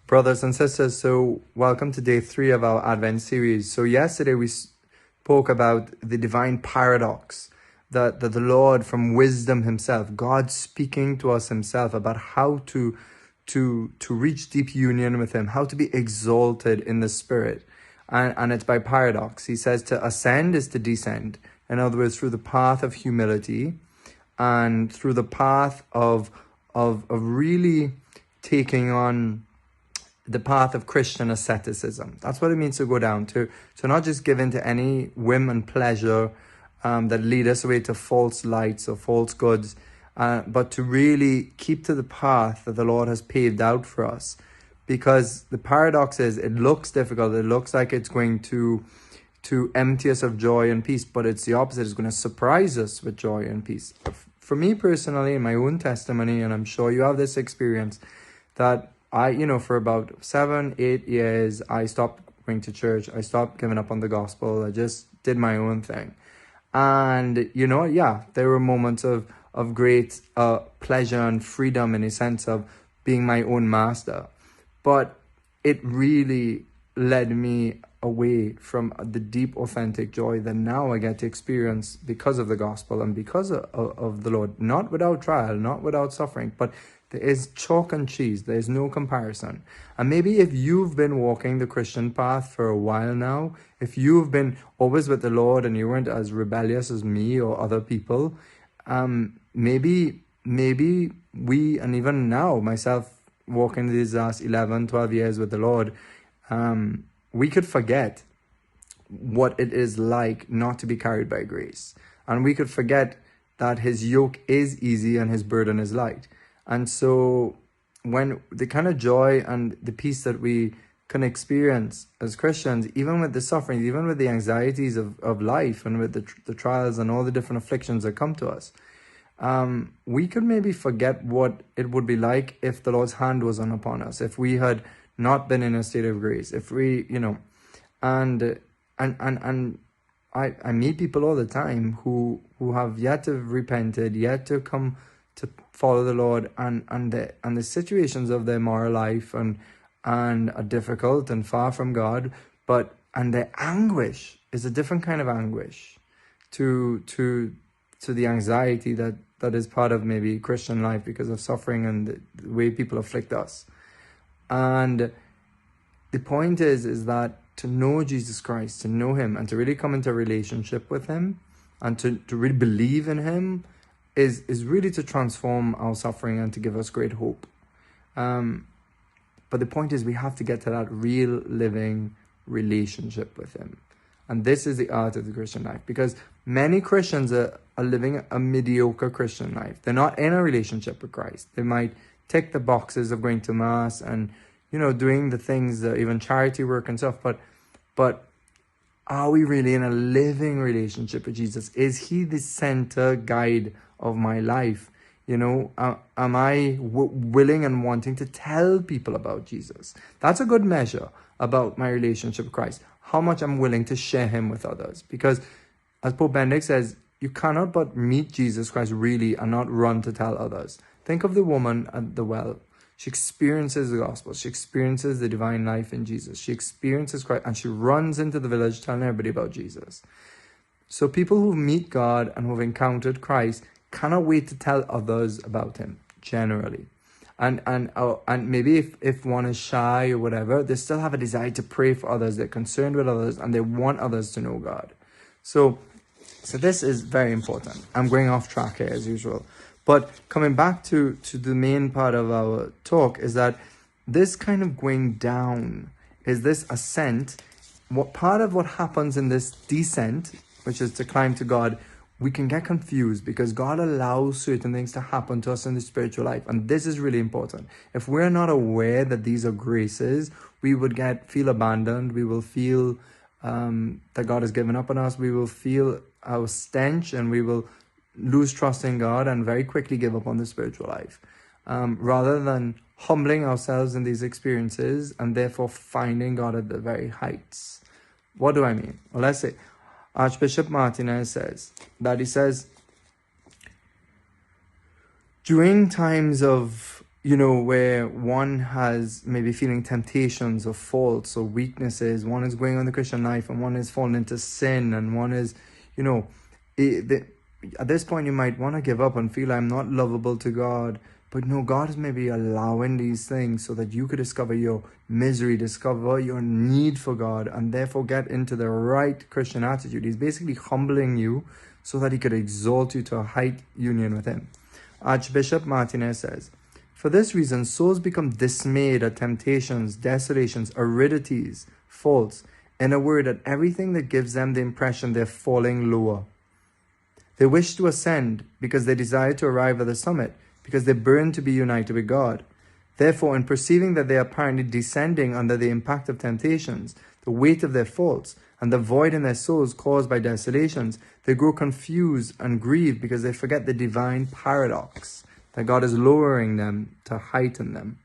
Brothers and sisters, so welcome to day 3 of our Advent series. So yesterday we spoke about the divine paradox, that the Lord from wisdom himself, God speaking to us himself about how to reach deep union with him, how to be exalted in the spirit. And it's by paradox. He says to ascend is to descend. In other words, through the path of humility and through the path of really taking on the path of Christian asceticism. That's what it means to go down, to not just give in to any whim and pleasure that lead us away to false lights or false goods, but to really keep to the path that the Lord has paved out for us. Because the paradox is, it looks difficult, it looks like it's going to empty us of joy and peace, but it's the opposite. It's going to surprise us with joy and peace. For me personally, in my own testimony, and I'm sure you have this experience, that for about 7-8 years, I stopped going to church. I stopped giving up on the gospel. I just did my own thing. And, there were moments of great pleasure and freedom in a sense of being my own master. But it really led me away from the deep, authentic joy that now I get to experience because of the gospel and because of the Lord. Not without trial, not without suffering, but there is chalk and cheese. There is no comparison. And maybe if you've been walking the Christian path for a while now, if you've been always with the Lord and you weren't as rebellious as me or other people, maybe we, and even now, myself walking these last 11, 12 years with the Lord, we could forget what it is like not to be carried by grace. And we could forget that his yoke is easy and his burden is light. And so when the kind of joy and the peace that we can experience as Christians, even with the sufferings, even with the anxieties of life and with the trials and all the different afflictions that come to us, we could maybe forget what it would be like if the Lord's hand was on upon us, if we had not been in a state of grace, if we, and I meet people all the time who have yet to have repented, yet to come to follow the Lord, and the situations of their moral life and are difficult and far from God, and their anguish is a different kind of anguish to the anxiety that is part of maybe Christian life because of suffering and the way people afflict us. And the point is that to know Jesus Christ, to know him, and to really come into a relationship with him, and to really believe in him, is really to transform our suffering and to give us great hope. But the point is, we have to get to that real living relationship with him. And this is the art of the Christian life, because many Christians are living a mediocre Christian life. They're not in a relationship with Christ. They might tick the boxes of going to mass and, doing the things, even charity work and stuff. But are we really in a living relationship with Jesus? Is he the center guide of my life? Am I willing and wanting to tell people about Jesus? That's a good measure about my relationship with Christ. How much I'm willing to share him with others. Because as Pope Benedict says, you cannot but meet Jesus Christ really and not run to tell others. Think of the woman at the well. She experiences the gospel. She experiences the divine life in Jesus. She experiences Christ and she runs into the village telling everybody about Jesus. So people who meet God and who have encountered Christ cannot wait to tell others about him, generally. And maybe if one is shy or whatever, they still have a desire to pray for others. They're concerned with others and they want others to know God. So this is very important. I'm going off track here as usual. But coming back to the main part of our talk is that this kind of going down is this ascent. What part of what happens in this descent, which is to climb to God, we can get confused because God allows certain things to happen to us in the spiritual life. And this is really important. If we're not aware that these are graces, we would feel abandoned. We will feel that God has given up on us. We will feel our stench and we will lose trust in God and very quickly give up on the spiritual life. Rather than humbling ourselves in these experiences and therefore finding God at the very heights. What do I mean? Well, let's say Archbishop Martinez says, during times of, where one has maybe feeling temptations or faults or weaknesses. One is going on the Christian life and one is falling into sin, and one is, at this point you might want to give up and feel, I'm not lovable to God. But no, God is maybe allowing these things so that you could discover your misery, discover your need for God, and therefore get into the right Christian attitude. He's basically humbling you so that he could exalt you to a high union with him. Archbishop Martinez says, for this reason, souls become dismayed at temptations, desolations, aridities, faults. In a word, at everything that gives them the impression they're falling lower. They wish to ascend because they desire to arrive at the summit, because they burn to be united with God. Therefore, in perceiving that they are apparently descending under the impact of temptations, the weight of their faults, and the void in their souls caused by desolations, they grow confused and grieved because they forget the divine paradox, that God is lowering them to heighten them.